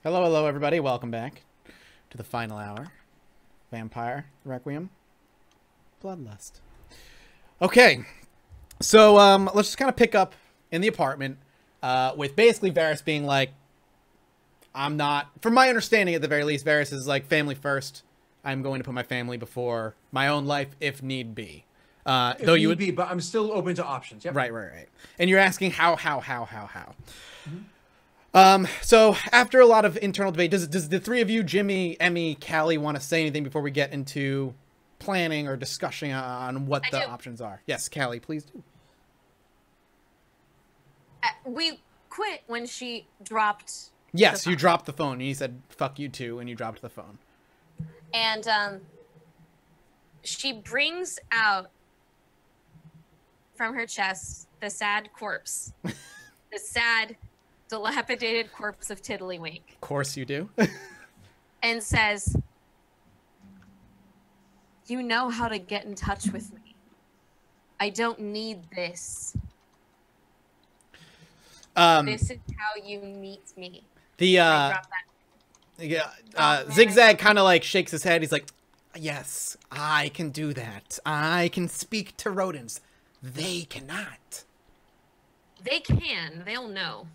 Hello, hello, everybody. Welcome back to the final hour. Vampire, Requiem, Bloodlust. Okay, so let's just kind of pick up in the apartment with basically Varys being like, I'm not, from my understanding at the very least, Varys is like, family first. I'm going to put my family before my own life if need be. Though you would be, but I'm still open to options. Yep. Right. And you're asking how. Mm-hmm. So after a lot of internal debate, does the three of you, Jimmy, Emmy, Callie, want to say anything before we get into planning or discussing on what the options are? Yes, Callie, please do. We quit when she dropped. Yes, you dropped the phone. You said, fuck you too, and you dropped the phone. And she brings out from her chest the sad corpse. The sad, dilapidated corpse of Tiddlywink. Of course you do. And says, you know how to get in touch with me. I don't need this. This is how you meet me. Zigzag kind of like shakes his head. He's like, yes, I can do that. I can speak to rodents. They cannot. They can. They'll know.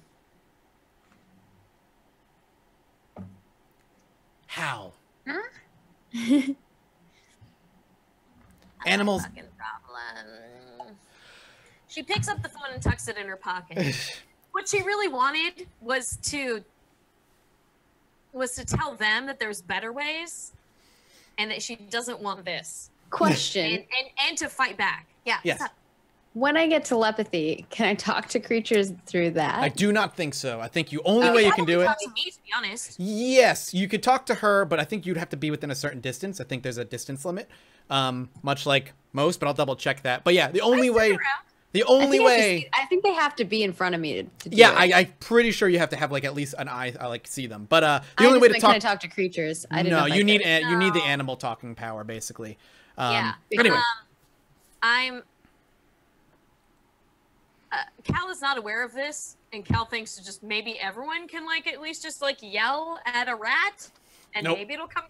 How? Huh? Animals. Fucking problem. She picks up the phone and tucks it in her pocket. What she really wanted was to tell them that there's better ways, and that she doesn't want this. Question. And to fight back. Yeah. Yes. When I get telepathy, can I talk to creatures through that? I do not think so. I think the only way you can do it. Talk to me, to be honest. Yes, you could talk to her, but I think you'd have to be within a certain distance. I think there's a distance limit, much like most, but I'll double check that. But yeah, the only way. The only way. I think they have to be in front of me to do yeah, it. I'm pretty sure you have to have like at least an eye, like see them. But the only way to talk. Can I talk to creatures? I didn't know. You need the animal talking power, basically. Yeah. Anyway, Cal is not aware of this, and Cal thinks just maybe everyone can like at least just like yell at a rat, and maybe it'll come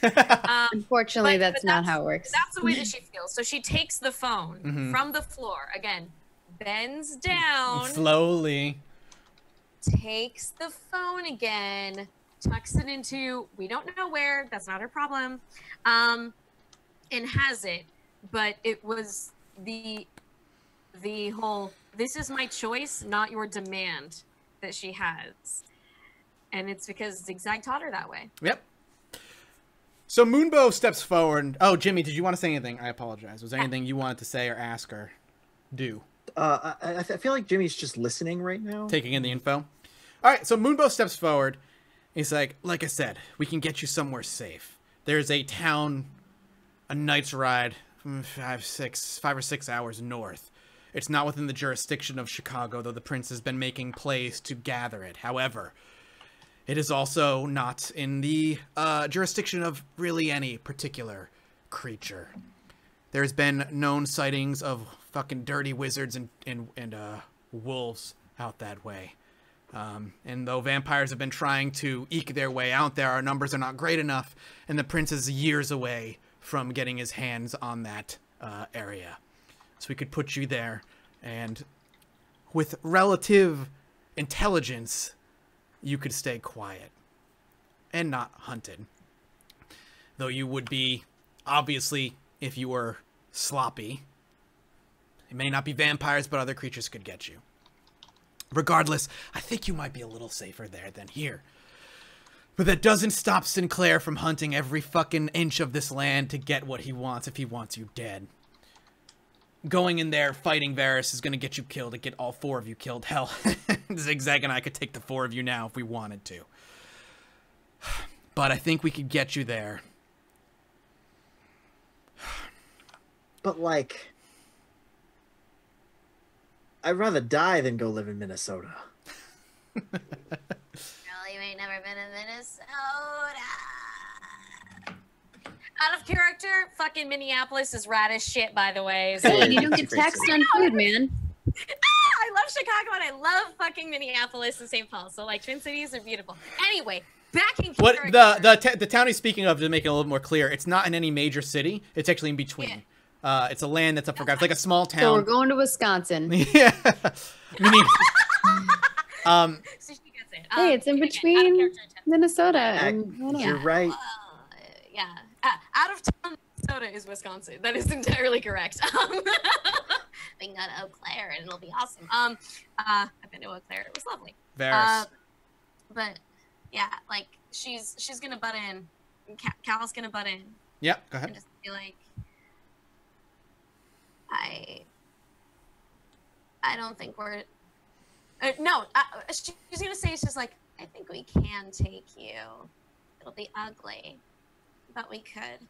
get her. Unfortunately, that's not how it works. That's the way that she feels. So she takes the phone from the floor again, bends down slowly, takes the phone again, tucks it into we don't know where. That's not her problem, and has it. But it was the whole. This is my choice, not your demand, that she has. And it's because Zigzag taught her that way. Yep. So Moonbow steps forward. Oh, Jimmy, did you want to say anything? I apologize. Was there anything you wanted to say or ask or do? I feel like Jimmy's just listening right now. Taking in the info. All right, so Moonbow steps forward. He's like I said, we can get you somewhere safe. There's a town, a night's ride, 5 or 6 hours north. It's not within the jurisdiction of Chicago, though the prince has been making plays to gather it. However, it is also not in the jurisdiction of really any particular creature. There's been known sightings of fucking dirty wizards and wolves out that way. And though vampires have been trying to eke their way out there, our numbers are not great enough, and the prince is years away from getting his hands on that area. So we could put you there, and with relative intelligence, you could stay quiet and not hunted. Though you would be, obviously, if you were sloppy. It may not be vampires, but other creatures could get you. Regardless, I think you might be a little safer there than here. But that doesn't stop Sinclair from hunting every fucking inch of this land to get what he wants if he wants you dead. Going in there, fighting Varys is going to get you killed. It get all 4 of you killed. Hell, Zigzag and I could take the 4 of you now if we wanted to. But I think we could get you there. But, like, I'd rather die than go live in Minnesota. Girl, you ain't never been in Minnesota. Out of character, fucking Minneapolis is rad as shit, by the way. So Hey, you don't get taxed on food, man. I love Chicago. I out. I love fucking Minneapolis and St. Paul. So like Twin Cities are beautiful. Anyway, back in What character. the town he's speaking of, to make it a little more clear, it's not in any major city. It's actually in between. It's a land that's up for grabs. It's like a small town. So we're going to Wisconsin. Yeah. Meaning, So she gets it. Hey, it's in again, between out of character intent. Minnesota and You're right. Yeah. Out of town Minnesota is Wisconsin. That is entirely correct. We can go to Eau Claire and it'll be awesome. I've been to Eau Claire. It was lovely. Varys. But yeah, like she's gonna butt in. Cal's gonna butt in Yeah, go and ahead. just be like, I don't think we're. No, she's gonna say, it's just like, I think we can take you. It'll be ugly, but we could.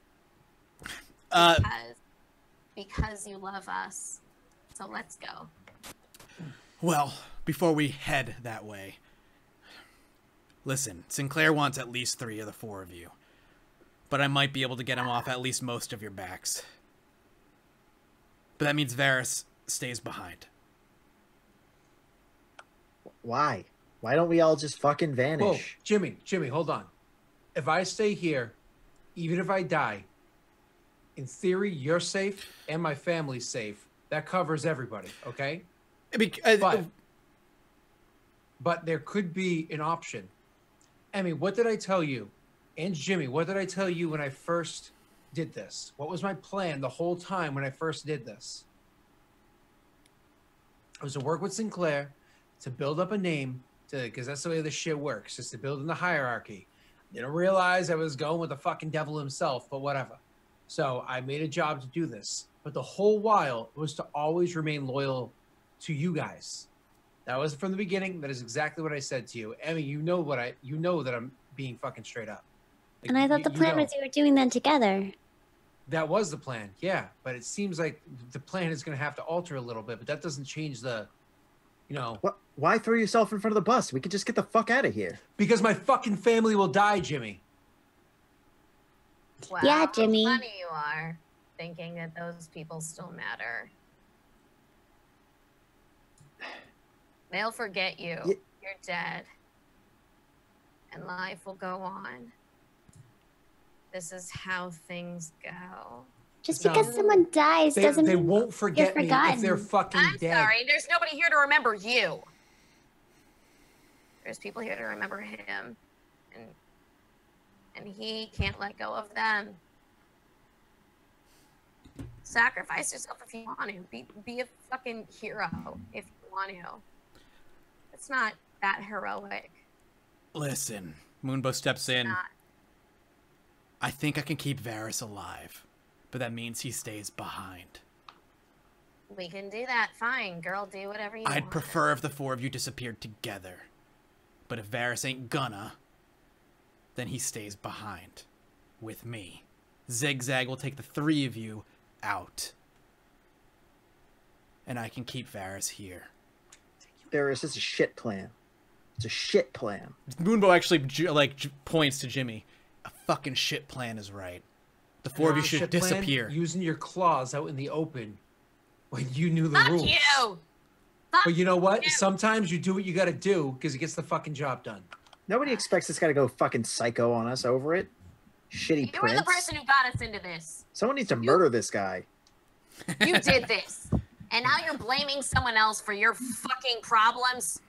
Because you love us. So let's go. Well, before we head that way, listen, Sinclair wants at least 3 of the 4 of you. But I might be able to get him off at least most of your backs. But that means Varys stays behind. Why? Why don't we all just fucking vanish? Whoa, Jimmy, hold on. If I stay here, even if I die, in theory, you're safe and my family's safe. That covers everybody, okay? But there could be an option. Emmy, what did I tell you? And Jimmy, what did I tell you when I first did this? What was my plan the whole time when I first did this? It was to work with Sinclair, to build up a name, because that's the way this shit works, just to build in the hierarchy. Didn't realize I was going with the fucking devil himself, but whatever. So I made a job to do this. But the whole while was to always remain loyal to you guys. That was from the beginning. That is exactly what I said to you. Emmy, you know that I'm being fucking straight up. Like, And I thought the plan was you were doing that together. That was the plan, yeah. But it seems like the plan is going to have to alter a little bit, but that doesn't change the, What? Why throw yourself in front of the bus? We could just get the fuck out of here. Because my fucking family will die, Jimmy. Wow, Yeah, Jimmy. How funny you are, thinking that those people still matter. They'll forget you. You're dead. And life will go on. This is how things go. Just because someone dies doesn't They mean won't forget me if forgotten. they're fucking I'm dead. sorry, there's nobody here to remember you. There's people here to remember him. And he can't let go of them. Sacrifice yourself if you want to. Be a fucking hero if you want to. It's not that heroic. Listen, Moonbow steps in. Not. I think I can keep Varys alive, but that means he stays behind. We can do that. Fine, girl, do whatever you want. I'd prefer if the 4 of you disappeared together. But if Varys ain't gonna, then he stays behind. With me. Zigzag will take the 3 of you out. And I can keep Varys here. Varys, it's a shit plan. It's a shit plan. Moonbow actually points to Jimmy. A fucking shit plan is right. The 4 of you should Shit plan, disappear. using your claws out in the open when you knew the Fuck rules. you! Fuck But you know what? you. Sometimes you do what you got to do because it gets the fucking job done. Nobody expects this guy to go fucking psycho on us over it. Shitty You were prince. the person who got us into this. Someone needs to murder this guy. You did this. And now you're blaming someone else for your fucking problems.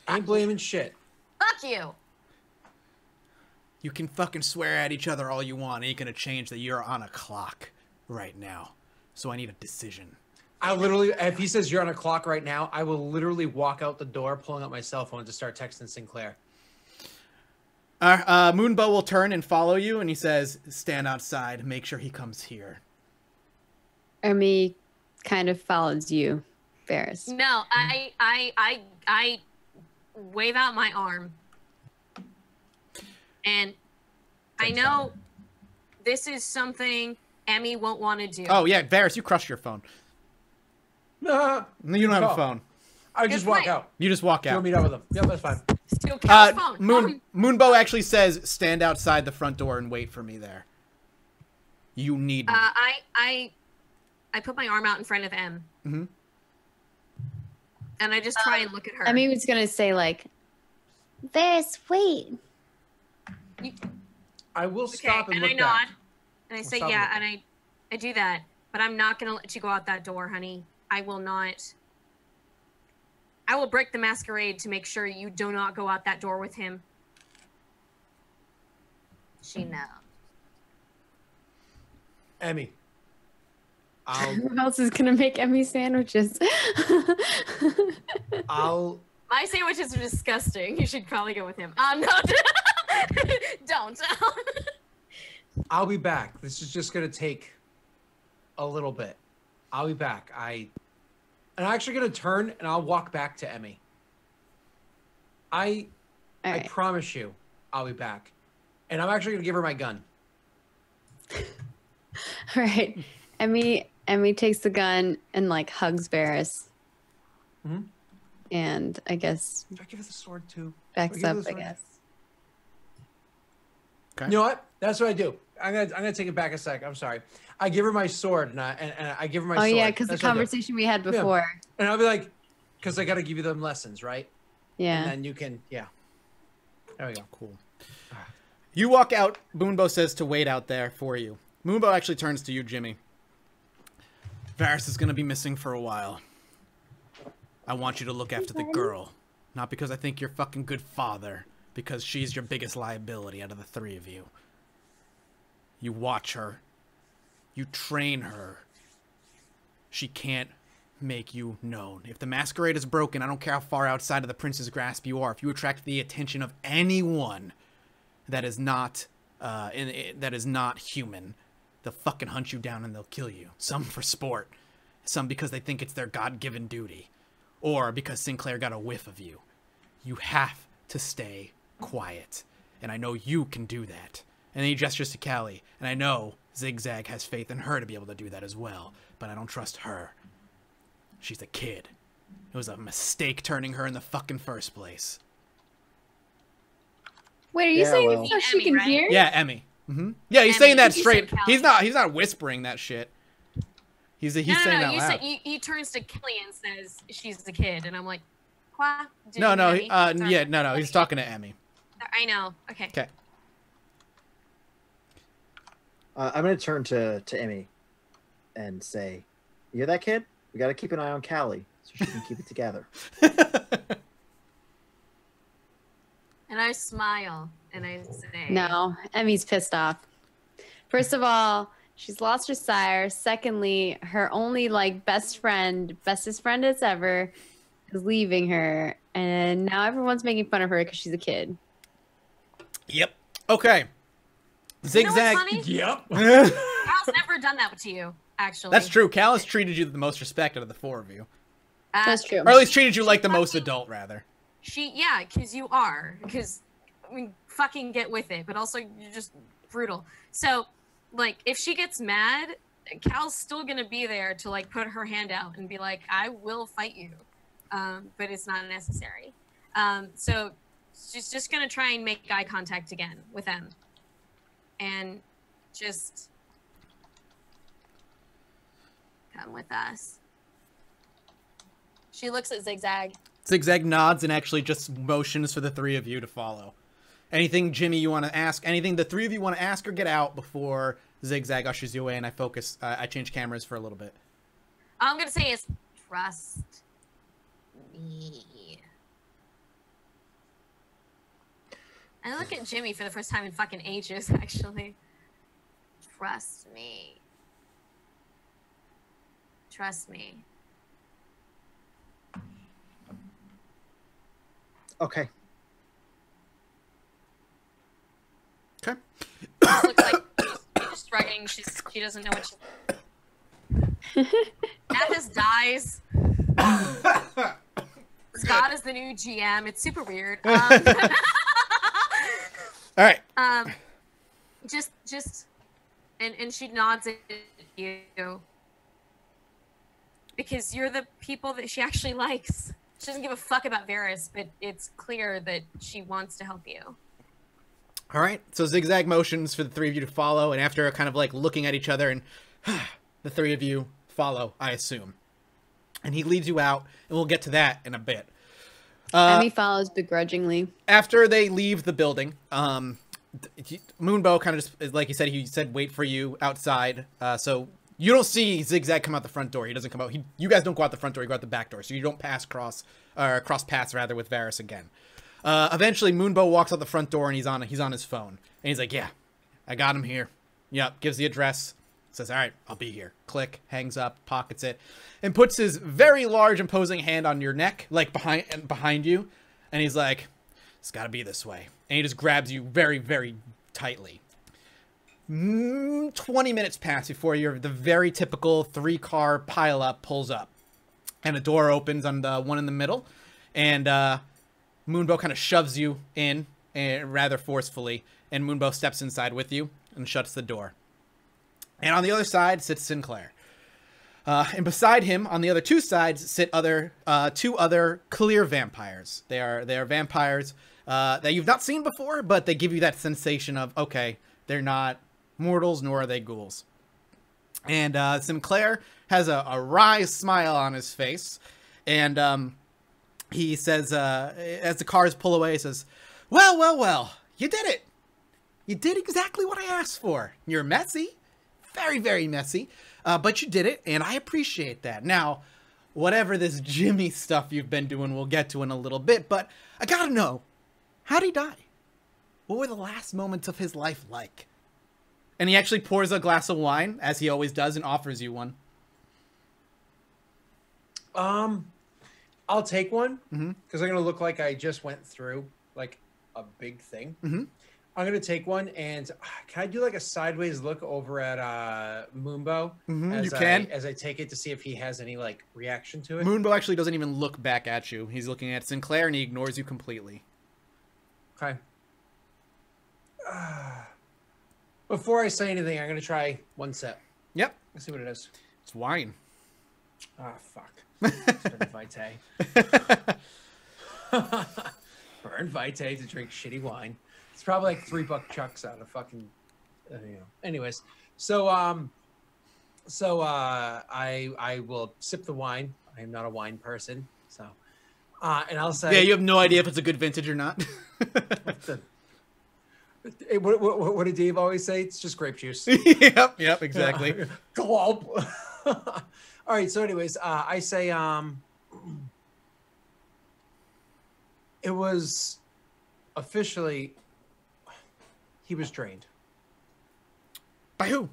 Ain't blaming shit. Fuck you. You can fucking swear at each other all you want. It ain't gonna change that you're on a clock right now. So I need a decision. I literally, if he says you're on a clock right now, I will literally walk out the door, pulling out my cell phone to start texting Sinclair. Moonbow will turn and follow you, and he says, stand outside. Make sure he comes here. Ermi kind of follows you, Varys. No, I wave out my arm. And I know this is something Emmy won't want to do. Oh, yeah, Varys, you crushed your phone. Nah, No, you don't have a phone. I just Good walk point. out. You just walk Go out. meet up with him. Yep, that's fine. Steal Cal's phone. Moonbow actually says, stand outside the front door and wait for me there. You need me. I put my arm out in front of M. Mm-hmm. And I just try and look at her. Emmy was gonna say like, Varys, wait. I will stop and and look I nod. back. And I say, stop and yeah, look and I do that. But I'm not going to let you go out that door, honey. I will not. I will break the masquerade to make sure you do not go out that door with him. She knows. Emmy. who else is gonna make Emmy sandwiches? I'll My sandwiches are disgusting. You should probably go with him. No. Don't. I'll be back. This is just gonna take a little bit. I'll be back. I'm actually gonna turn and I'll walk back to Emmy. I Alright. promise you, I'll be back. And I'm actually gonna give her my gun. All right. Emmy takes the gun and like hugs Varys. Mhm. And I guess Do I give her the sword too? backs Do I up, give her I the sword? guess. Okay. You know what? That's what I do. I'm gonna take it back a sec. I'm sorry. I give her my sword and I give her my Oh sword. yeah, because the That's what I do. conversation we had before. And I'll be like, because I gotta give you them lessons, right? Yeah. And then you can, yeah. There we go. Cool. You walk out. Moonbow says to wait out there for you. Moonbow actually turns to you, Jimmy. Varys is going to be missing for a while. I want you to look after the girl. Not because I think you're fucking good father. Because she's your biggest liability out of the three of you. You watch her. You train her. She can't make you known. If the masquerade is broken, I don't care how far outside of the prince's grasp you are. If you attract the attention of anyone that is not human, they'll fucking hunt you down and they'll kill you. Some for sport, some because they think it's their God-given duty, or because Sinclair got a whiff of you. You have to stay quiet, and I know you can do that. And then he gestures to Callie, and I know Zigzag has faith in her to be able to do that as well, but I don't trust her. She's a kid. It was a mistake turning her in the fucking first place. Wait, are you Yeah, saying well- it's so she Emmy, can right? hear? Yeah, Emmy. Yeah, he's Emmy, saying that you straight. said He's Callie. not whispering that shit. He's saying that You loud. said he turns to Kelly and says she's a kid, and I'm like, what? No, Emmy? Sorry. yeah, no, he's talking to Emmy. I know. Okay. Okay. I'm gonna turn to Emmy and say, "You hear that, kid? We gotta keep an eye on Callie so she can keep it together." And I smile and I say, No, Emmy's pissed off. First of all, she's lost her sire. Secondly, her only like bestest friend as ever, is leaving her, and now everyone's making fun of her because she's a kid. Yep. Okay. You know what's Zigzag. funny? Yep. Cal's never done that to you, actually. That's true. Cal has treated you with the most respect out of the four of you. That's true. Or at least treated you like the most adult, rather. Yeah, because you are. Because, I mean, fucking get with it. But also, you're just brutal. So, like, if she gets mad, Cal's still going to be there to, like, put her hand out and be like, I will fight you. But it's not necessary. So, she's just going to try and make eye contact again with them. And just come with us. She looks at Zigzag. Zigzag nods and actually just motions for the three of you to follow. Anything, Jimmy, you want to ask? Anything the three of you want to ask or get out before Zigzag ushers you away and I change cameras for a little bit. All I'm going to say is, trust me. I look at Jimmy for the first time in fucking ages, actually. Trust me. Trust me. Okay. Okay. This looks like she's just struggling. She doesn't know what she... Mathas dies. Scott is the new GM. It's super weird. All right. Just, and she nods at you because you're the people that she actually likes. She doesn't give a fuck about Varys, but it's clear that she wants to help you. All right. So Zigzag motions for the three of you to follow, and after kind of like looking at each other, and the three of you follow, I assume. and he leads you out, and we'll get to that in a bit. Emmy follows begrudgingly. After they leave the building, Moonbow kind of just, like he said, wait for you outside. So you don't see Zigzag come out the front door. He doesn't come out. You guys don't go out the front door. You go out the back door. So you don't cross paths rather with Varys again. Eventually, Moonbow walks out the front door and he's on his phone. And he's like, yeah, I got him here. Yep, gives the address. Says, all right, I'll be here. Click, hangs up, pockets it, and puts his very large, imposing hand on your neck, like behind you. And he's like, it's got to be this way. And he just grabs you very, very tightly. 20 minutes pass before the very typical 3-car pileup pulls up. And a door opens on the one in the middle. And Moonbow kind of shoves you in rather forcefully. And Moonbow steps inside with you and shuts the door. And on the other side sits Sinclair. And beside him, on the other two sides, sit two other clear vampires. They are vampires that you've not seen before, but they give you that sensation of, okay, they're not mortals, nor are they ghouls. And Sinclair has a wry smile on his face. And he says, as the cars pull away, he says, well, you did it. You did exactly what I asked for. You're messy. Very, very messy, but you did it, and I appreciate that. Now, whatever this Jimmy stuff you've been doing, we'll get to in a little bit, but I gotta know, how'd he die? What were the last moments of his life like? And he actually pours a glass of wine, as he always does, and offers you one. I'll take one, because I'm going to look like I just went through, like, a big thing. Mm-hmm. I'm going to take one, and can I do like a sideways look over at Moonbow? You can. As I take it to see if he has any like reaction to it. Moonbow actually doesn't even look back at you. He's looking at Sinclair, and he ignores you completely. Okay. Before I say anything, I'm going to try one sip. Yep. Let's see what it is. It's wine. Ah, fuck. Burn Vitae. Burn Vitae to drink shitty wine. It's probably like $3 chucks out of fucking, Anyways, so I will sip the wine. I am not a wine person, so and I'll say, yeah, you have no idea if it's a good vintage or not. What did Dave always say? It's just grape juice. Yep, exactly. Glop. All right. So, anyways, I say it was officially. He was drained. By who?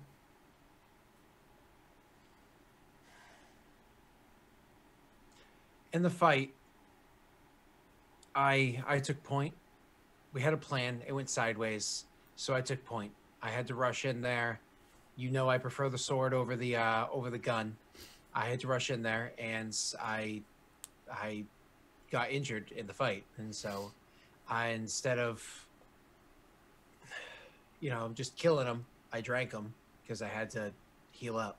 In the fight, I took point. We had a plan. It went sideways, so I took point. I had to rush in there. You know, I prefer the sword over the gun. I had to rush in there, and I got injured in the fight, and so instead of just killing him, I drank him because I had to heal up.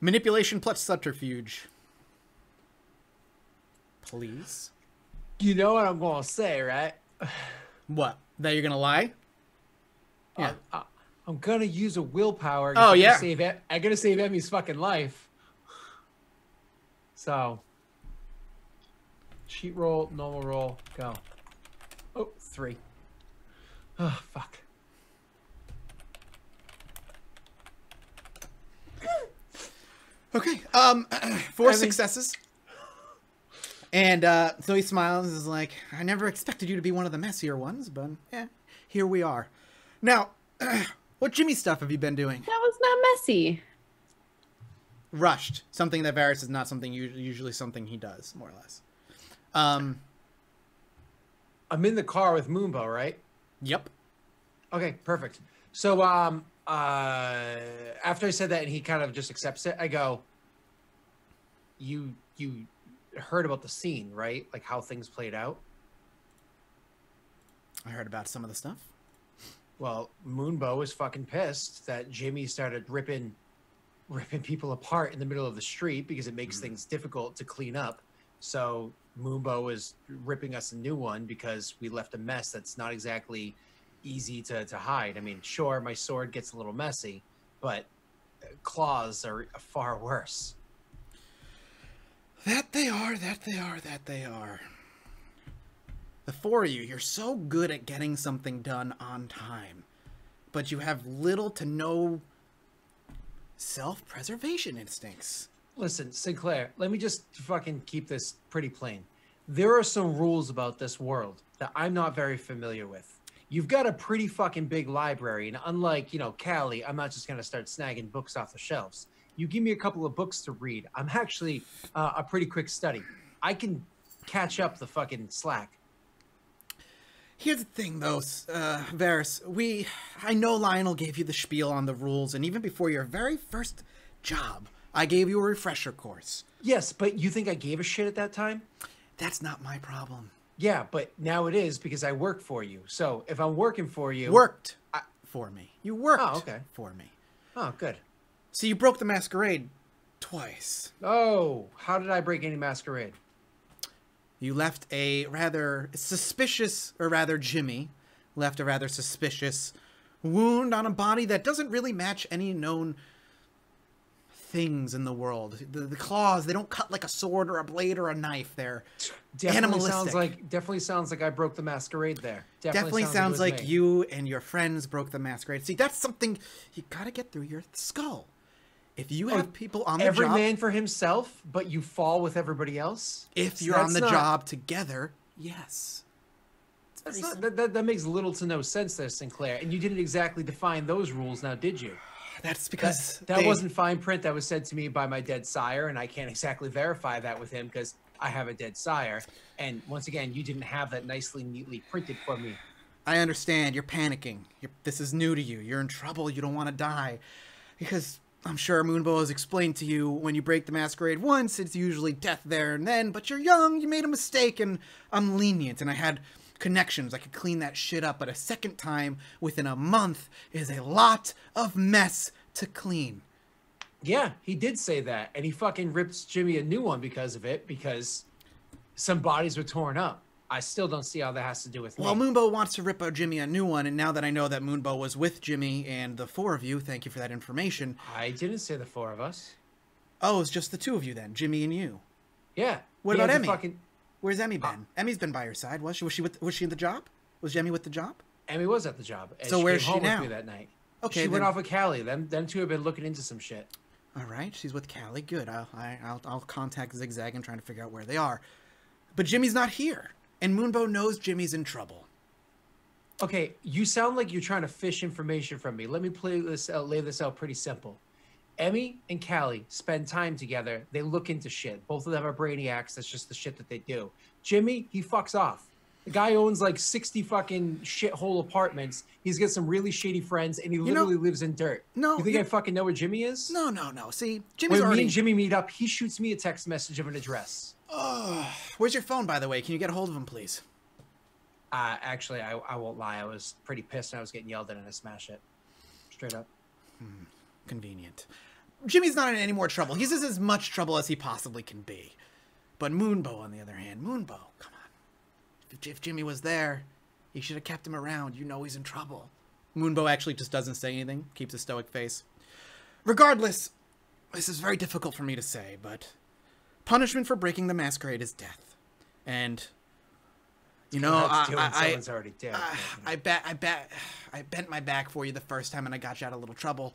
Manipulation plus subterfuge. Please. You know what I'm going to say, right? What? That you're going to lie? Yeah. I'm going to use a willpower. Oh, yeah. I'm going to save Emmy's fucking life. So, cheat roll, normal roll, go. Oh, 3. Oh, fuck. Okay. 4 successes. And so he smiles and is like, I never expected you to be one of the messier ones, but yeah, here we are. Now, what Jimmy stuff have you been doing? That was not messy. Rushed. Something that Varys is not something usually something he does, more or less. I'm in the car with Moonbow, right? Yep. Okay, perfect. So after I said that and he kind of just accepts it, I go, you heard about the scene, right? Like how things played out? I heard about some of the stuff. Well, Moonbow was fucking pissed that Jimmy started ripping people apart in the middle of the street because it makes things difficult to clean up. So Moonbow is ripping us a new one because we left a mess that's not exactly easy to hide. I mean, sure, my sword gets a little messy, but claws are far worse. That they are, that they are, that they are. The four of you, you're so good at getting something done on time. But you have little to no self-preservation instincts. Listen, Sinclair, let me just fucking keep this pretty plain. There are some rules about this world that I'm not very familiar with. You've got a pretty fucking big library, and unlike, you know, Callie, I'm not just going to start snagging books off the shelves. You give me a couple of books to read, I'm actually a pretty quick study. I can catch up the fucking slack. Here's the thing, though, Varys. I know Lionel gave you the spiel on the rules, and even before your very first job, I gave you a refresher course. Yes, but you think I gave a shit at that time? That's not my problem. Yeah, but now it is because I work for you. So if I'm working for you... Worked for me. You worked for me. Oh, good. So you broke the masquerade twice. Oh, how did I break any masquerade? You left a rather suspicious, or rather Jimmy, left a rather suspicious wound on a body that doesn't really match any known things in the world. The claws, they don't cut like a sword or a blade or a knife. They're animalistic. Definitely sounds like I broke the masquerade there. Definitely sounds like you and your friends broke the masquerade. See, that's something you gotta get through your skull. If you have people on the job... Every man for himself, but you fall with everybody else? If you're on the job together, yes. That makes little to no sense there, Sinclair. And you didn't exactly define those rules now, did you? That's because... That wasn't fine print. That was said to me by my dead sire, and I can't exactly verify that with him because I have a dead sire. And once again, you didn't have that nicely, neatly printed for me. I understand. You're panicking. This is new to you. You're in trouble. You don't want to die. Because... I'm sure Moonbow has explained to you when you break the masquerade once, it's usually death there and then, but you're young, you made a mistake, and I'm lenient, and I had connections. I could clean that shit up, but a second time within a month is a lot of mess to clean. Yeah, he did say that, and he fucking ripped Jimmy a new one because of it, because some bodies were torn up. I still don't see how that has to do with me. Well, Moonbow wants to rip Jimmy a new one, and now that I know that Moonbow was with Jimmy and the four of you, thank you for that information. I didn't say the four of us. Oh, it's just the two of you then, Jimmy and you. Yeah. What about Emmy? Where's Emmy been? Emmy's been by your side. Was she in the job? Was Emmy with the job? Emmy was at the job. And so where's she now? She came home with me that night. Okay, she went off with Callie. Them two have been looking into some shit. All right, she's with Callie. Good. I'll contact Zigzag and try to figure out where they are. But Jimmy's not here. And Moonbow knows Jimmy's in trouble. Okay, you sound like you're trying to fish information from me. Let me lay this out pretty simple. Emmy and Callie spend time together. They look into shit. Both of them are brainiacs. That's just the shit that they do. Jimmy, he fucks off. The guy owns like 60 fucking shithole apartments. He's got some really shady friends, and he literally lives in dirt. No, you think I fucking know where Jimmy is? No. See, when me and Jimmy meet up, he shoots me a text message of an address. Where's your phone, by the way? Can you get a hold of him, please? Actually, I won't lie. I was pretty pissed and I was getting yelled at and I smashed it. Straight up. Convenient. Jimmy's not in any more trouble. He's in as much trouble as he possibly can be. But Moonbow, on the other hand, Moonbow, come on. If Jimmy was there, he should have kept him around. You know he's in trouble. Moonbow actually just doesn't say anything, keeps a stoic face. Regardless, this is very difficult for me to say, but... punishment for breaking the masquerade is death, and you know someone's already dead. I bent my back for you the first time, and I got you out of a little trouble.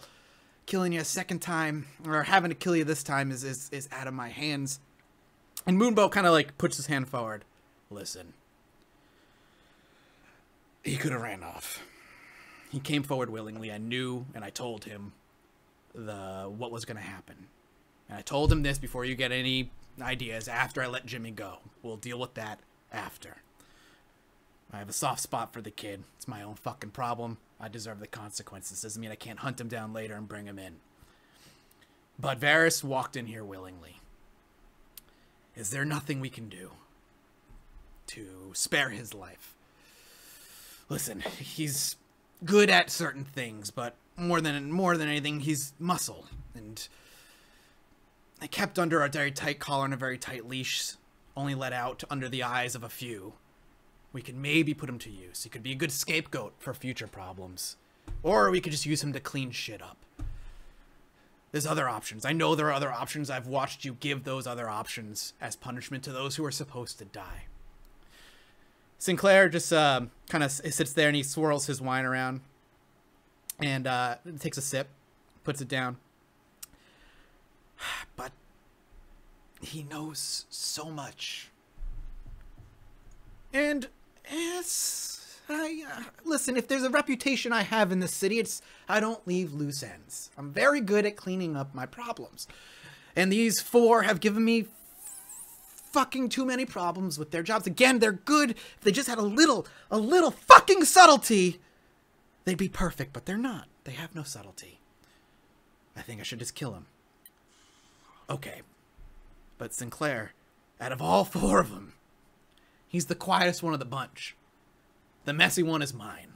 Killing you a second time, or having to kill you this time, is out of my hands. And Moonbow kind of like puts his hand forward. Listen, he could have ran off. He came forward willingly. I knew, and I told him what was going to happen. And I told him this before you get any ideas. After I let Jimmy go, we'll deal with that after. I have a soft spot for the kid. It's my own fucking problem. I deserve the consequences. Doesn't mean I can't hunt him down later and bring him in. But Varys walked in here willingly. Is there nothing we can do to spare his life? Listen, he's good at certain things, but more than anything, he's muscle. And kept under a very tight collar and a very tight leash, only let out under the eyes of a few. We could maybe put him to use. He could be a good scapegoat for future problems. Or we could just use him to clean shit up. There's other options. I know there are other options. I've watched you give those other options as punishment to those who are supposed to die. Sinclair just kind of sits there and he swirls his wine around and takes a sip, puts it down. But he knows so much. And listen, if there's a reputation I have in this city, it's I don't leave loose ends. I'm very good at cleaning up my problems. And these 4 have given me fucking too many problems with their jobs. Again, they're good. If they just had a little fucking subtlety, they'd be perfect, but they're not. They have no subtlety. I think I should just kill him. Okay. But Sinclair, out of all 4 of them, he's the quietest one of the bunch. The messy one is mine.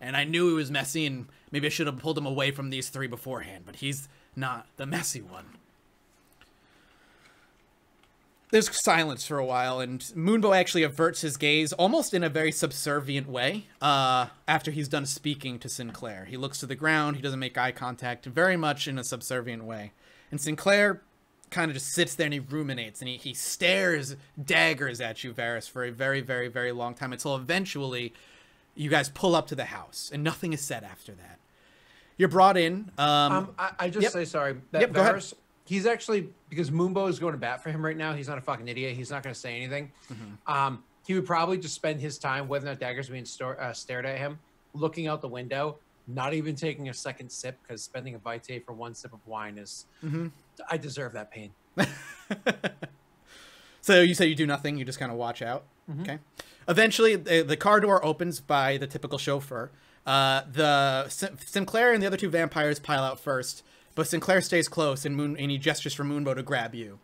And I knew he was messy, and maybe I should have pulled him away from these 3 beforehand, but he's not the messy one. There's silence for a while, and Moonbow actually averts his gaze almost in a very subservient way after he's done speaking to Sinclair. He looks to the ground, he doesn't make eye contact, very much in a subservient way. And Sinclair kind of just sits there and he ruminates, and he stares daggers at you, Varys, for a very, very, very long time, until eventually you guys pull up to the house, and nothing is said after that. You're brought in. I just say sorry. That go ahead. Varys, he's actually, because Moonbow is going to bat for him right now, he's not a fucking idiot. He's not going to say anything. He would probably just spend his time, whether or not daggers being stared at him, looking out the window, not even taking a second sip, because spending a vitae for 1 sip of wine is, I deserve that pain. So you say you do nothing, you just kind of watch out. Okay. Eventually, the car door opens by the typical chauffeur. Sinclair and the other 2 vampires pile out first, but Sinclair stays close, and he gestures for Moonbow to grab you.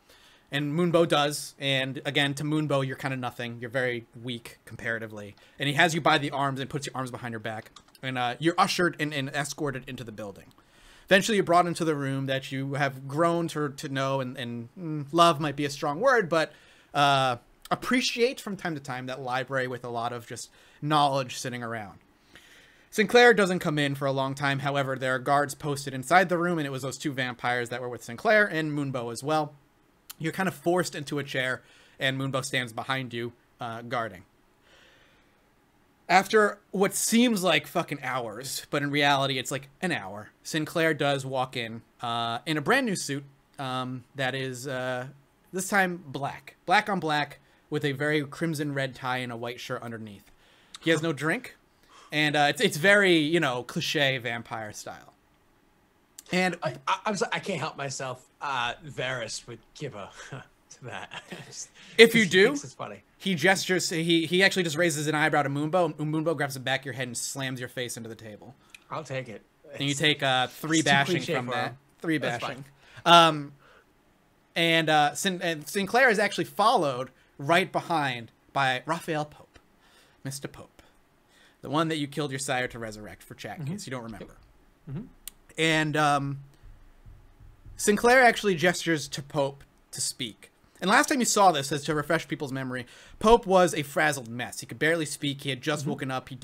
And Moonbow does, and again, to Moonbow, you're kind of nothing. You're very weak, comparatively. And he has you by the arms and puts your arms behind your back. And you're ushered and escorted into the building. Eventually, you're brought into the room that you have grown to know, and love might be a strong word, but appreciate from time to time, that library with a lot of just knowledge sitting around. Sinclair doesn't come in for a long time. However, there are guards posted inside the room, and it was those 2 vampires that were with Sinclair and Moonbow as well. You're kind of forced into a chair, and Moonbow stands behind you, guarding. After what seems like fucking hours, but in reality it's like an hour, Sinclair does walk in a brand new suit that is this time black on black, with a very crimson red tie and a white shirt underneath. He has no drink, and it's very, cliche vampire style. And I can't help myself. Varys would give a to that. If you do, it's funny. He gestures. He actually just raises an eyebrow to Moonbow. Moonbow grabs the back of your head and slams your face into the table. I'll take it. And you take 3 bashing from that. 3 That's bashing. fine. And Sinclair is actually followed right behind by Raphael Pope, Mr. Pope, the one that you killed your sire to resurrect, for chat in case you don't remember. And Sinclair actually gestures to Pope to speak. And last time you saw this, as to refresh people's memory, Pope was a frazzled mess. He could barely speak. He had just woken up. He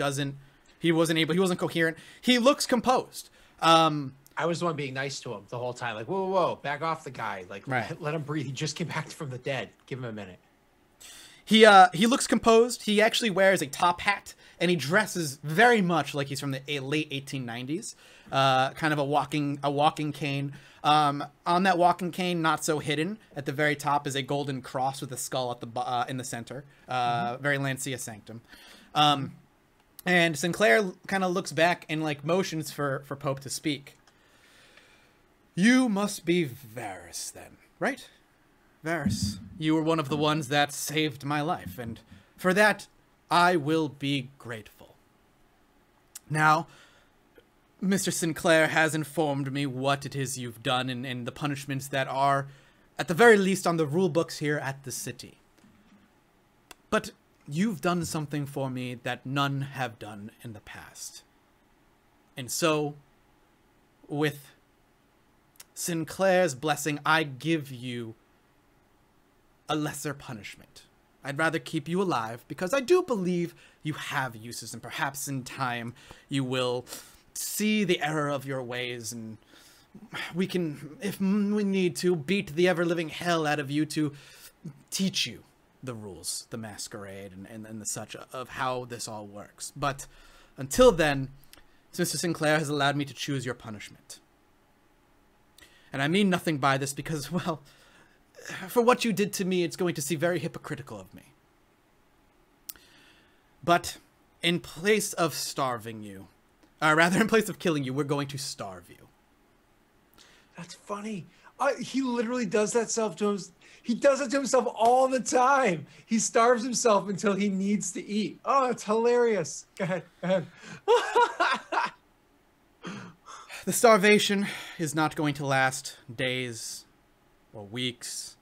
wasn't coherent. He looks composed. I was the one being nice to him the whole time. Like, whoa, back off the guy. Like, let him breathe. He just came back from the dead. Give him a minute. He looks composed. He actually wears a top hat, and he dresses very much like he's from the late 1890s. Kind of a walking cane. On that walking cane, not so hidden, at the very top is a golden cross with a skull at the in the center. Very Lancia Sanctum. And Sinclair kind of looks back and motions for Pope to speak. You must be Varys then, right? Varys, you were one of the ones that saved my life, and for that, I will be grateful. Now, Mr. Sinclair has informed me what it is you've done and the punishments that are, at the very least, on the rule books here at the city. But you've done something for me that none have done in the past. And so, with Sinclair's blessing, I give you a lesser punishment. I'd rather keep you alive, because I do believe you have uses, and perhaps in time you will see the error of your ways and we can, if we need to, beat the ever-living hell out of you to teach you the rules, the masquerade, and the such of how this all works. But until then, Mr. Sinclair has allowed me to choose your punishment. And I mean nothing by this because, well, for what you did to me, it's going to seem very hypocritical of me. But in place of starving you, rather in place of killing you, we're going to starve you. That's funny. He literally does that self to him. He does it to himself all the time. He starves himself until he needs to eat. Oh, it's hilarious. Go ahead. Go ahead. The starvation is not going to last days or weeks.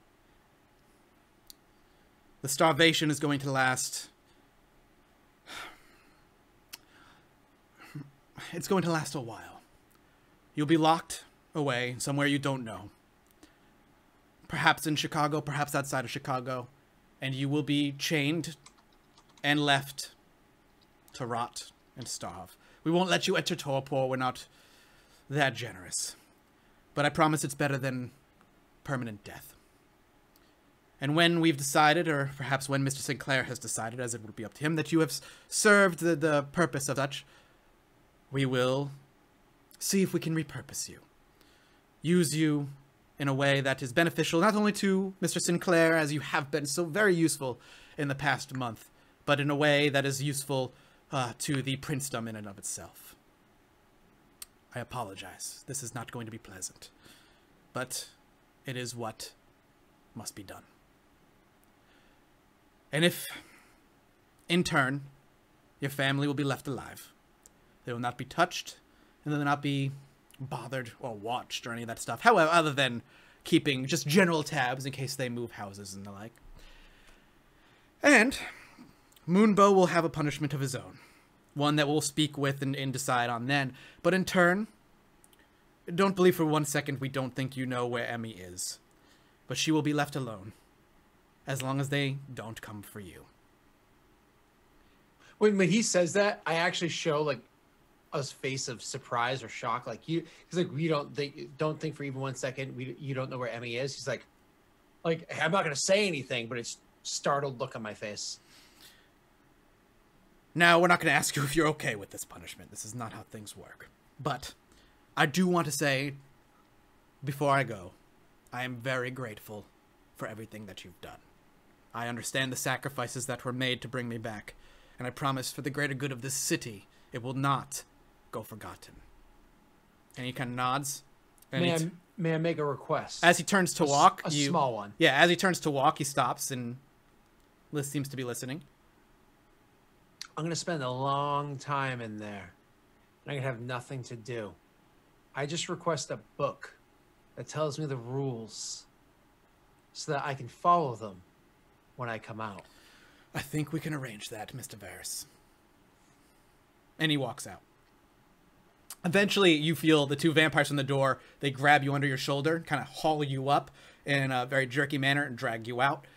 The starvation is going to last... It's going to last a while. You'll be locked away somewhere you don't know. Perhaps in Chicago, perhaps outside of Chicago. And you will be chained and left to rot and starve. We won't let you enter torpor. We're not that generous. But I promise it's better than permanent death. And when we've decided, or perhaps when Mr. Sinclair has decided, as it would be up to him, that you have served the purpose of such, we will see if we can repurpose you. Use you in a way that is beneficial not only to Mr. Sinclair, as you have been so very useful in the past month, but in a way that is useful to the princedom in and of itself. I apologize. This is not going to be pleasant, but it is what must be done. And if, in turn, your family will be left alive, they will not be touched, and they will not be bothered or watched or any of that stuff. However, other than keeping just general tabs in case they move houses and the like. And Moonbow will have a punishment of his own. One that we'll speak with and decide on then. But in turn, don't believe for 1 second we don't think you know where Emmy is. But she will be left alone. As long as they don't come for you. When he says that, I actually show like a face of surprise or shock. Like he's like, we don't think for even 1 second you don't know where Emmy is. He's like I'm not gonna say anything, but it's startled look on my face. Now, we're not going to ask you if you're okay with this punishment. This is not how things work. But I do want to say, before I go, I am very grateful for everything that you've done. I understand the sacrifices that were made to bring me back, and I promise for the greater good of this city, it will not go forgotten. And he kind of nods. And may I make a request? As he turns to walk, a small one. Yeah, as he turns to walk, he stops, and Liz seems to be listening. I'm going to spend a long time in there. And I'm going to have nothing to do. I just request a book that tells me the rules so that I can follow them when I come out. I think we can arrange that, Mr. Varys. And he walks out. Eventually, you feel the two vampires from the door. They grab you under your shoulder, kind of haul you up in a very jerky manner and drag you out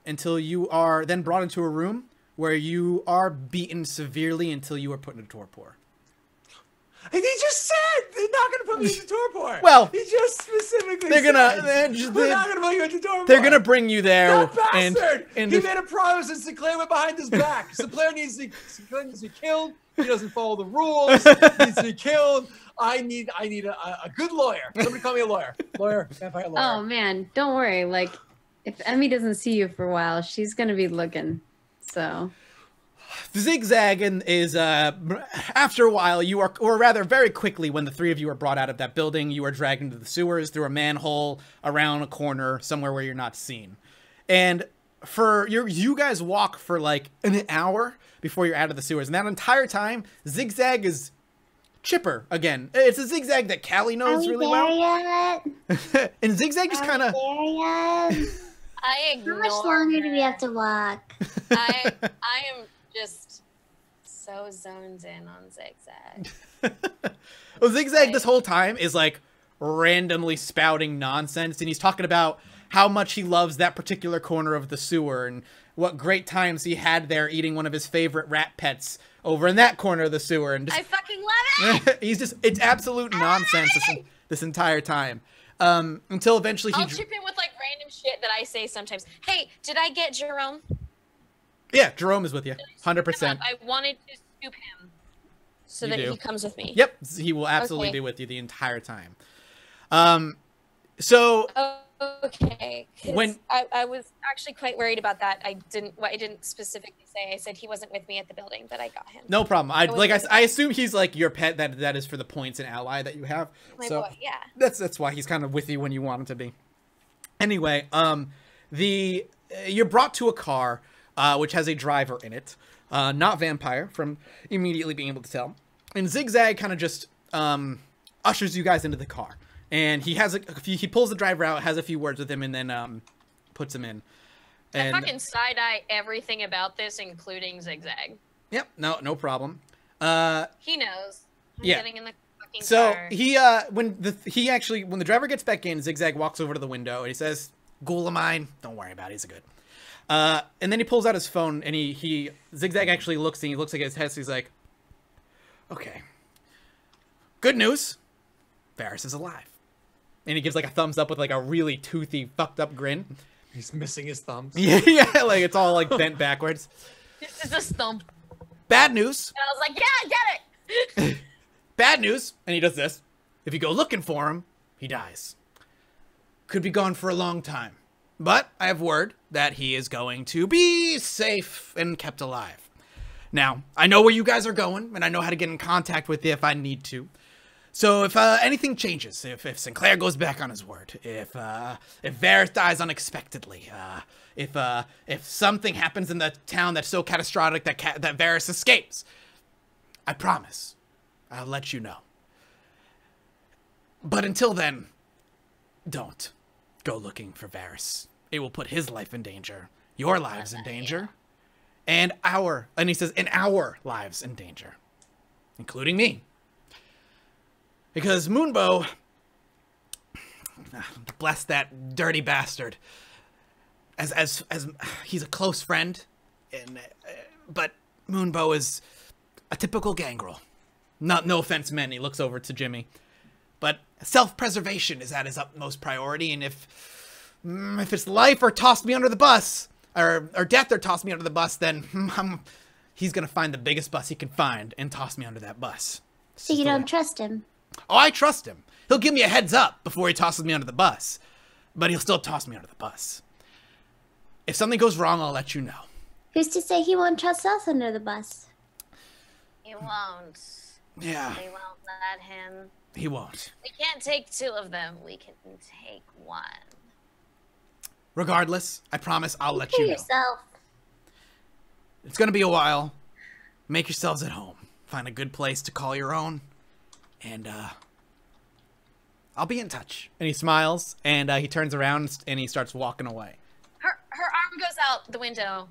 until you are then brought into a room where you are beaten severely until you are put into torpor. And he just said they're not going to put me into torpor. Well, he just specifically they're not going to put you into torpor. They're going to bring you there. That bastard! He made a promise and Sinclair went behind his back. Sinclair needs to be killed. He doesn't follow the rules. He needs to be killed. I need a good lawyer. Somebody call me a lawyer. Vampire lawyer. Oh, man. Don't worry. Like, if Emmy doesn't see you for a while, she's going to be looking. So Zigzag is after a while you are, or rather very quickly, when the three of you are brought out of that building, you are dragged into the sewers through a manhole around a corner somewhere where you're not seen. And for you guys walk for like an hour before you're out of the sewers, and that entire time Zigzag is chipper again. It's a Zigzag that Callie knows really well. Yet? And Zigzag just kind of I How ignore much longer do we her. have to walk? I am just so zoned in on Zigzag. Well, Zigzag this whole time is like randomly spouting nonsense, and he's talking about how much he loves that particular corner of the sewer and what great times he had there eating one of his favorite rat pets over in that corner of the sewer. And just, I fucking love it! it's absolute nonsense this entire time. Until eventually I'll chip in with like random shit that I say sometimes. Hey, did I get Jerome? Yeah, Jerome is with you. 100%. I wanted to scoop him so You that do. he comes with me. Yep, he will absolutely Okay. be with you the entire time. So Okay. 'Cause When- I was actually quite worried about that. I didn't specifically say. I said he wasn't with me at the building, but I got him. no problem. I was- I assume he's like your pet. That is for the points and ally that you have. My so boy, yeah. that's why he's kind of with you when you want him to be. Anyway, you're brought to a car which has a driver in it, not vampire, from immediately being able to tell. And Zigzag kind of just ushers you guys into the car, and he has he pulls the driver out, has a few words with him, and then puts him in. I And fucking side eye everything about this, including Zigzag. yep, no problem. He knows. I'm Yeah. getting in the fucking So car. when the driver gets back in, Zigzag walks over to the window and he says, "Ghoul of mine, don't worry about it, he's good." And then he pulls out his phone and he Zigzag actually looks and he looks like his head. So he's like, "Okay, good news, Varys is alive." And he gives like a thumbs up with like a really toothy, fucked up grin. He's missing his thumbs. Yeah, like it's all like bent backwards. This is a stump. Bad news. And I was like, yeah, get it. Bad news, and he does this. If you go looking for him, he dies. Could be gone for a long time. But I have word that he is going to be safe and kept alive. Now, I know where you guys are going, and I know how to get in contact with you if I need to. So if anything changes, if Sinclair goes back on his word, if Varys dies unexpectedly, if something happens in the town that's so catastrophic that Varys escapes, I promise I'll let you know. But until then, don't go looking for Varys. It will put his life in danger, your lives in danger, and he says, and our lives in danger, including me. Because Moonbow, bless that dirty bastard, as he's a close friend, but Moonbow is a typical gangrel. No offense meant. He looks over to Jimmy, but self-preservation is at his utmost priority. And if it's life or toss me under the bus, or death or toss me under the bus, then he's gonna find the biggest bus he can find and toss me under that bus. So you don't trust him? Oh, I trust him. He'll give me a heads up before he tosses me under the bus, but he'll still toss me under the bus. If something goes wrong, I'll let you know. Who's to say he won't trust us under the bus? He won't. Yeah, We won't let him. he won't. We can't take two of them. We can take one. Regardless, I promise I'll let Kill you know. yourself. It's gonna be a while. Make yourselves at home. Find a good place to call your own. And, I'll be in touch. And he smiles, and he turns around, and he starts walking away. Her arm goes out the window.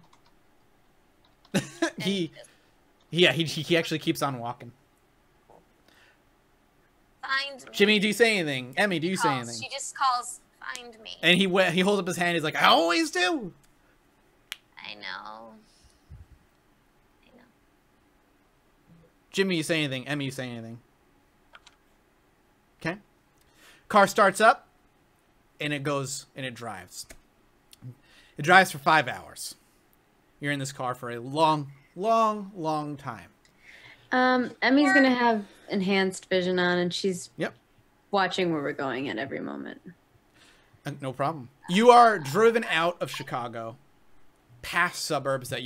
He actually keeps on walking. Find me. Jimmy, do you say anything? Emmy, do you say Calls. anything? She just calls, find me. And he holds up his hand. He's like, I always do. I know. Jimmy, you say anything? Emmy, you say anything? Okay. Car starts up, and it drives. It drives for 5 hours. You're in this car for a long, long, long time. Emmy's gonna have enhanced vision on, and she's Yep. watching where we're going at every moment. No problem. You are driven out of Chicago, past suburbs that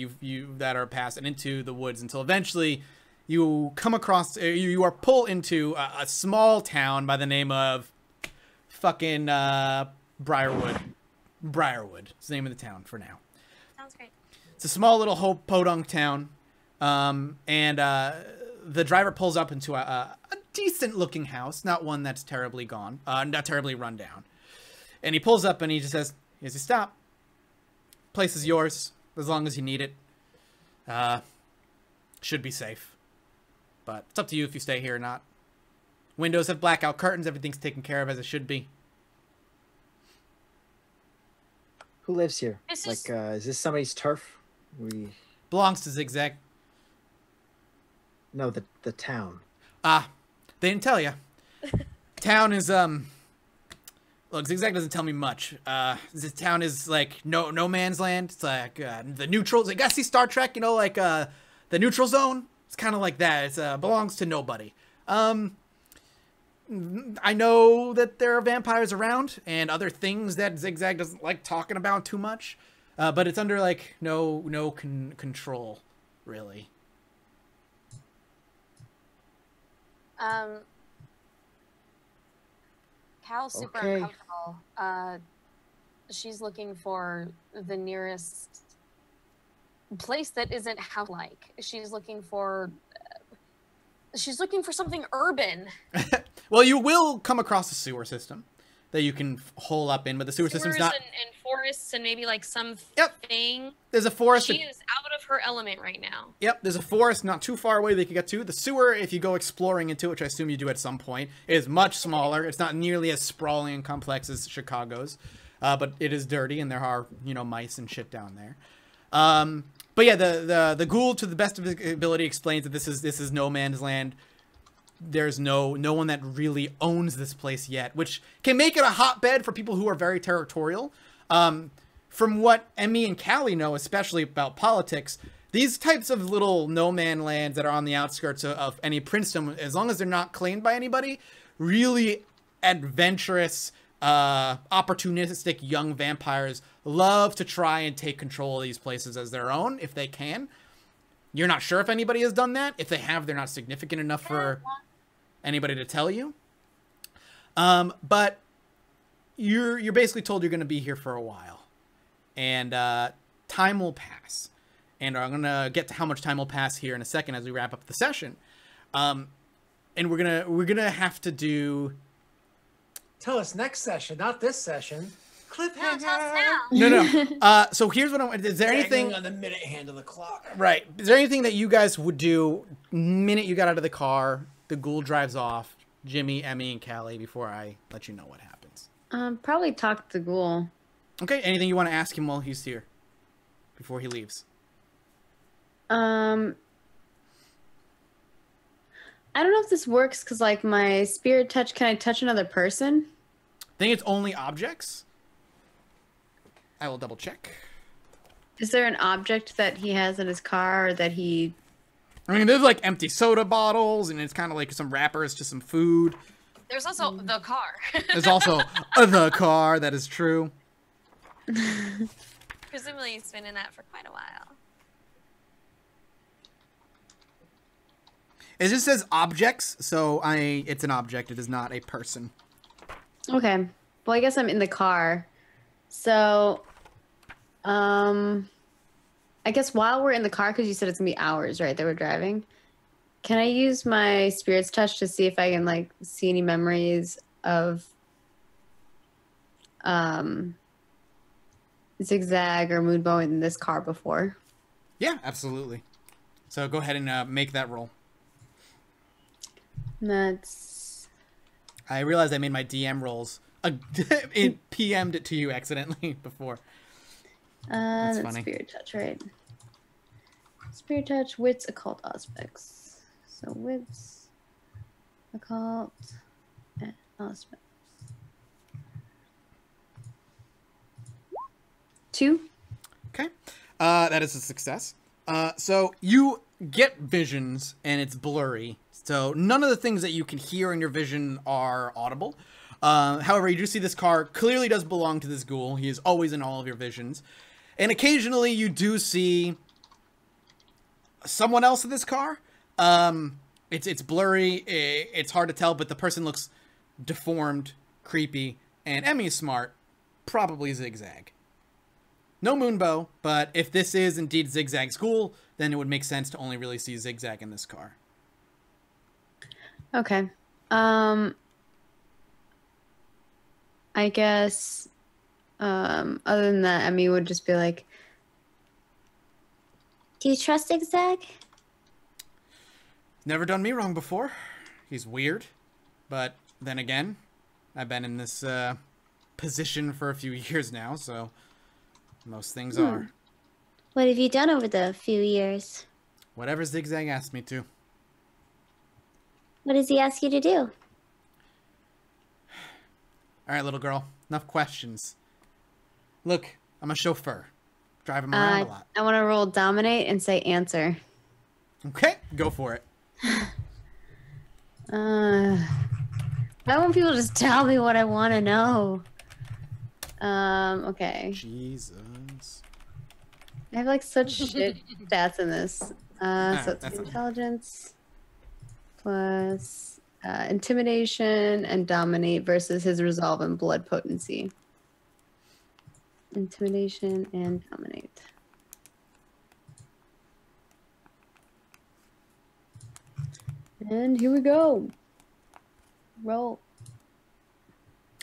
that are past, and into the woods until eventually you come across. You are pulled into a small town by the name of fucking Briarwood. Briarwood is the name of the town for now. Sounds great. It's a small little podunk town, and the driver pulls up into a decent-looking house, not one that's terribly not terribly run down. And he pulls up and he just says, "Here's your stop. Place is yours as long as you need it. Should be safe, but it's up to you if you stay here or not. Windows have blackout curtains. Everything's taken care of as it should be." Who lives here? This Like, is this somebody's turf? Belongs to Zigzag. No, the town. They didn't tell you. town is look, Zigzag doesn't tell me much. This town is like no man's land. It's like the neutrals. You guys see Star Trek? You know, like the neutral zone. It's kind of like that. It belongs to nobody. I know that there are vampires around and other things that Zigzag doesn't like talking about too much, but it's under like no control, really. Cal's super Okay. uncomfortable. She's looking for the nearest place that isn't house-like. She's looking for something urban. Well, you will come across a sewer system that you can hole up in, but the sewer system's Sewers not. and forests and maybe like some Yep. thing. There's a forest. She is out of her element right now. Yep, there's a forest not too far away they could get to. The sewer, if you go exploring into it, which I assume you do at some point, is much smaller. It's not nearly as sprawling and complex as Chicago's, but it is dirty, and there are, you know, mice and shit down there. But yeah, the ghoul, to the best of his ability, explains that this is no man's land. There's no one that really owns this place yet, which can make it a hotbed for people who are very territorial. From what Emmy and Callie know, especially about politics, these types of little no man lands that are on the outskirts of any princedom, as long as they're not claimed by anybody, really adventurous, opportunistic young vampires love to try and take control of these places as their own if they can. You're not sure if anybody has done that. If they have, they're not significant enough for anybody to tell you. But you're basically told you're going to be here for a while. And time will pass. And I'm going to get to how much time will pass here in a second as we wrap up the session. And we're going to have to do... Tell us next session, not this session. Cliffhanger. No. So here's what I'm... Is there anything... Dangling on the minute hand of the clock. Right. Is there anything that you guys would do minute you got out of the car, the ghoul drives off, Jimmy, Emmy, and Callie, before I let you know what happens? Probably talk to the ghoul. Okay. Anything you want to ask him while he's here? Before he leaves? I don't know if this works because, like, my spirit touch, can I touch another person? I think it's only objects. I will double check. Is there an object that he has in his car or that he... I mean, there's like empty soda bottles, and it's kind of like some wrappers to some food. There's also the car. There's also the car. That is true. Presumably he's been in that for quite a while. It just says objects, so it's an object. It is not a person. Okay. Well, I guess I'm in the car. So, I guess while we're in the car, because you said it's going to be hours, right, that we're driving, can I use my spirit's touch to see if I can, like, see any memories of Zigzag or Moonbow in this car before? Yeah, absolutely. So go ahead and make that roll. That's... I realized I made my DM rolls. It PM'd it to you accidentally before. That's funny. spirit touch, right? Spirit touch, wits, occult aspects. So wits, occult, and aspects. 2. Okay. That is a success. So you get visions, and it's blurry. So none of the things that you can hear in your vision are audible. However, you do see this car clearly does belong to this ghoul. He is always in all of your visions. And occasionally you do see someone else in this car. It's blurry. It's hard to tell, but the person looks deformed, creepy, and Emmy is smart. Probably Zigzag. No Moonbow, but if this is indeed Zigzag's ghoul, then it would make sense to only really see Zigzag in this car. Okay. I guess, other than that, Emmy would just be like, Do you trust Zigzag? Never done me wrong before. He's weird, but then again, I've been in this position for a few years now, so most things are. What have you done over the few years? Whatever Zigzag asked me to. What does he ask you to do? All right, little girl. Enough questions. Look, I'm a chauffeur. Drive him around a lot. I want to roll dominate and say answer. Okay, go for it. I want people to just tell me what I want to know. Okay. Jesus. I have like such shit stats in this. So it's that's not- intelligence plus intimidation and dominate versus his resolve and blood potency. Intimidation and dominate. And here we go. Roll.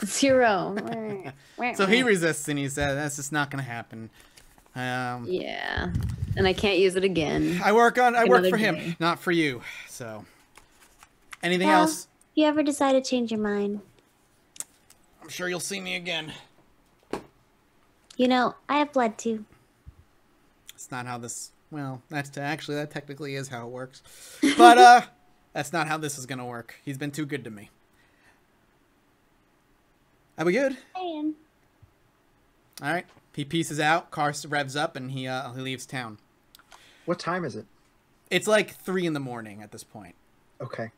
0. So he resists and he said, that's just not going to happen. Yeah. And I can't use it again. I work Another for him, day. not for you. So anything Well, else? If you ever decide to change your mind, I'm sure you'll see me again. you know, I have blood too. It's not how this, well, that technically is how it works. But that's not how this is going to work. He's been too good to me. Are we good? And All right. He pieces out, car revs up, and he leaves town. What time is it? It's like 3 in the morning at this point. Okay.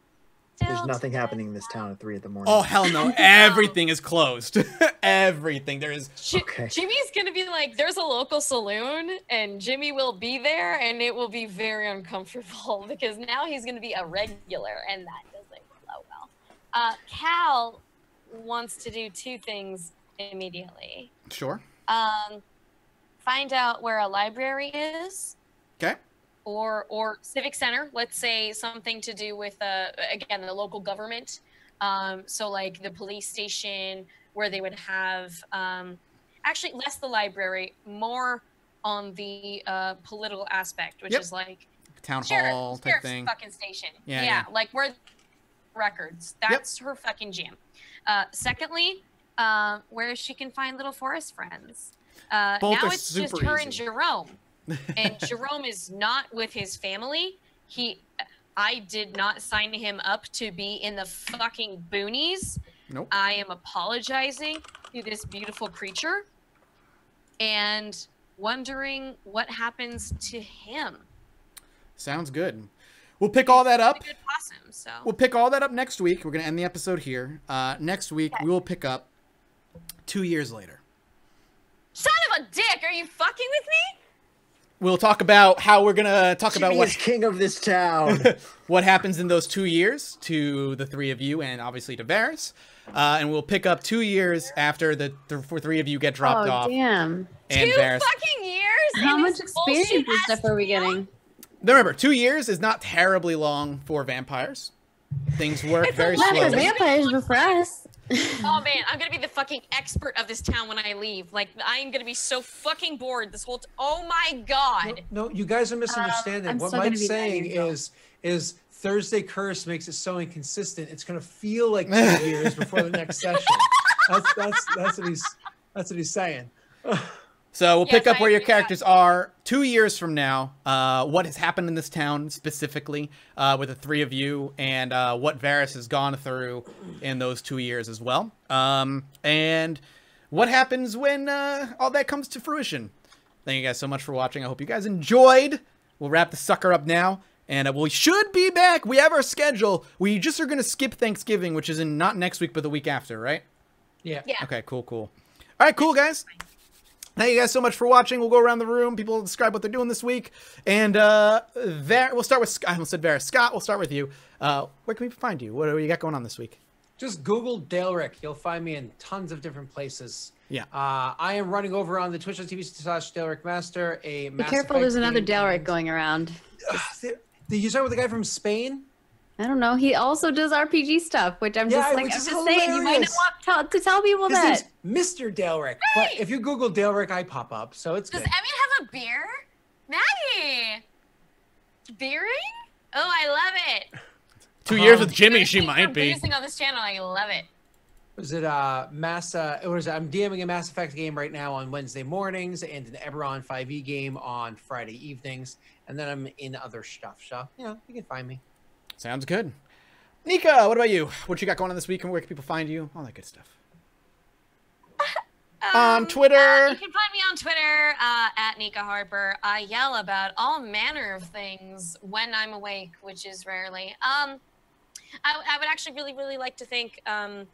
There's nothing happening in this town at 3 in the morning. Oh, hell no. Everything is closed. Everything. There is. Okay. Jimmy's gonna be like, there's a local saloon, and Jimmy will be there, and it will be very uncomfortable because now he's gonna be a regular, and that doesn't flow well. Cal wants to do 2 things immediately. Sure. Find out where a library is, Okay. or civic center. Let's say something to do with again, the local government. So like the police station, where they would have actually less the library, more on the political aspect, which Yep. is like Town hall type sheriff's thing. fucking station. Yeah. Like where records. That's her fucking jam. Secondly, where she can find little forest friends. Both now are it's just super her easy. and Jerome. And Jerome is not with his family. I did not sign him up to be in the fucking boonies. Nope. I am apologizing to this beautiful creature and wondering what happens to him. Sounds good. We'll pick all that up. He's a good possum, so. We'll pick all that up next week. We're going to end the episode here. Next week, we will pick up 2 years later. Son of a dick, are you fucking with me? We'll talk about how we're going to talk about Jimmy is king of this town. what happens in those 2 years to the 3 of you and obviously to Varys. And we'll pick up 2 years after the 3 of you get dropped off. Damn. And 2 Varys. fucking years? How in much this experience and bullshit-ass stuff are we getting? Remember, 2 years is not terribly long for vampires. Things work It's a very lot Not for slowly. vampires, but for us. Oh man, I'm gonna be the fucking expert of this town when I leave. Like, I'm gonna be so fucking bored this whole oh my god. No, you guys are misunderstanding. I'm what still gonna Mike's be saying nine is Thursday Curse makes it so inconsistent. It's gonna feel like 2 years before the next session. That's what he's saying. So we'll pick Yes, up I where your agree with that. characters are 2 years from now, what has happened in this town specifically with the 3 of you, and what Varys has gone through in those 2 years as well. And what happens when all that comes to fruition. Thank you guys so much for watching. I hope you guys enjoyed. We'll wrap the sucker up now. And we should be back. We have our schedule. We just are going to skip Thanksgiving, which is in not next week, but the week after, right? Yeah. Yeah. Okay, cool. All right, cool, guys. Thank you guys so much for watching. We'll go around the room. People will describe what they're doing this week. And we'll start with, I almost said Varys. Scott, we'll start with you. Where can we find you? What do you got going on this week? Just Google Daleric. You'll find me in tons of different places. Yeah. I am running over on the twitch.tv/Daleric Master. Be careful, there's another Dalric going around. Did you start with the guy from Spain? I don't know. He also does RPG stuff, which I'm just Yeah, like, which I'm is just saying, you might not hilarious. want to tell people His that. name's Mr. Daleric. But if you Google Daleric, I pop up, so it's Does good. Emmy have a beer? Maddie! Beering? Oh, I love it. 2 years with Jimmy, she Everything might from be. boozing on this channel, I love it. Was it I'm DMing a Mass Effect game right now on Wednesday mornings and an Eberron 5e game on Friday evenings, and then I'm in other stuff. So, you can find me. Sounds good. Nika, what about you? What you got going on this week, and where can people find you? All that good stuff. On Twitter. You can find me on Twitter at Nika Harper. I yell about all manner of things when I'm awake, which is rarely. I would actually really, really like to thank some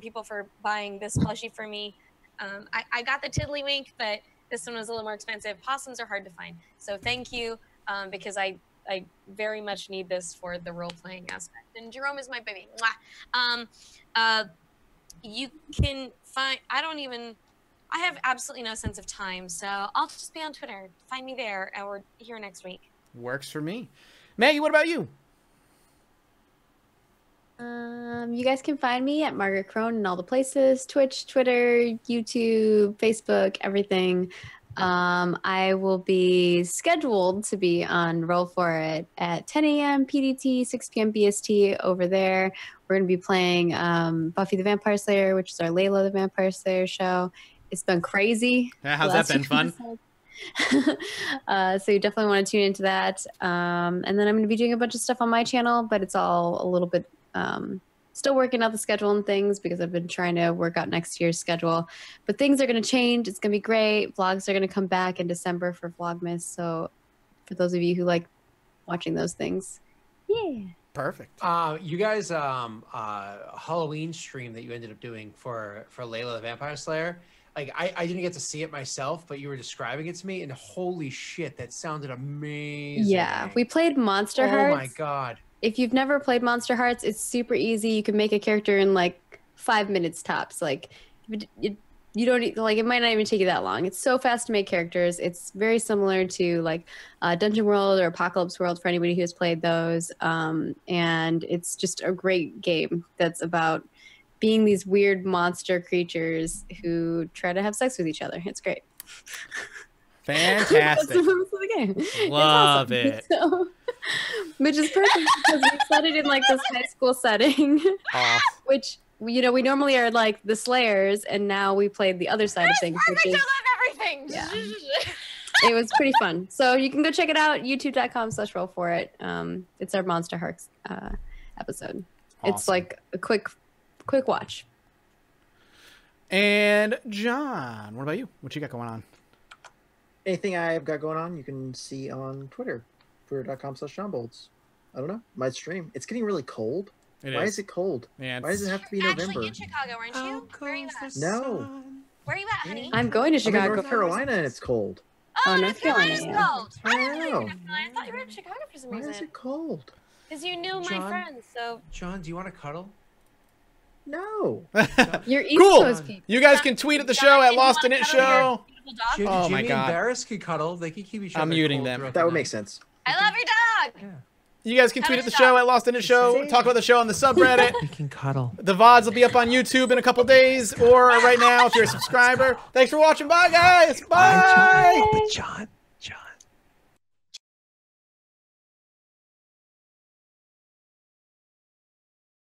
people for buying this plushie for me. I got the Tiddlywink, but this one was a little more expensive. Possums are hard to find. So thank you, because I very much need this for the role-playing aspect. And Jerome is my baby. Mwah. You can find, I have absolutely no sense of time, so I'll just be on Twitter. Find me there, or here next week. Works for me. Maggie, what about you? You guys can find me at Margaret Crone in all the places: Twitch, Twitter, YouTube, Facebook, everything. I will be scheduled to be on Roll For It at 10 a.m. PDT, 6 p.m. BST over there. We're going to be playing Buffy the Vampire Slayer, which is our Layla the Vampire Slayer show. It's been crazy. Yeah, how's that been fun? So you definitely want to tune into that. And then I'm going to be doing a bunch of stuff on my channel, but it's all a little bit still working out the schedule and things because I've been trying to work out next year's schedule. But things are going to change. It's going to be great. Vlogs are going to come back in December for Vlogmas. So for those of you who like watching those things, yeah. Perfect. You guys, Halloween stream that you ended up doing for Layla the Vampire Slayer, like I didn't get to see it myself, but you were describing it to me, and holy shit, that sounded amazing. Yeah, we played Monster Hearts. Oh my god. If you've never played Monster Hearts, it's super easy. You can make a character in like 5 minutes tops. Like you don't need, like, it might not even take you that long. It's so fast to make characters. It's very similar to like Dungeon World or Apocalypse World for anybody who has played those. And it's just a great game that's about being these weird monster creatures who try to have sex with each other. It's great. Fantastic. That's the purpose of the game. Love it's it. So, which is perfect because we set it in like this high school setting, Awesome. which, you know, we normally are like the Slayers, and now we played the other side of things, which is, I love everything. Yeah. It was pretty fun. So you can go check it out, youtube.com/rollforit. It's our Monster Hearts episode. It's Awesome. like a quick watch. And John, what about you? What you got going on? Anything I've got going on, you can see on Twitter, twitter.com/JohnBolts. I don't know, my stream. It's getting really cold. Why is it cold? Yeah, Why does it have to be You're November? actually in Chicago, aren't you? Where are you at? No, Where are you at, honey? I'm going to I'm in Chicago. North Carolina and it's cold. Oh, North North Carolina's Carolina, cold. I didn't know you were Wow. in North Carolina. I thought you were in Chicago for some Why is reason. it cold? Because you knew my John? friends, so... John, do you want to cuddle? No. You're East Cool. Coast people. You guys can tweet at the show at Lost in It Show. Jimmy, Oh my Jimmy God. and Barris could cuddle. They could keep each other I'm muting cool them. throughout That the would night. make sense. I love your dog. Yeah. You guys can tweet at the show at Lost in It Show. Talk about the show on the subreddit. We can cuddle. The VODs will be up on YouTube in a couple days or right now if you're a subscriber. Thanks for watching. Bye, guys. Bye. Bye, John.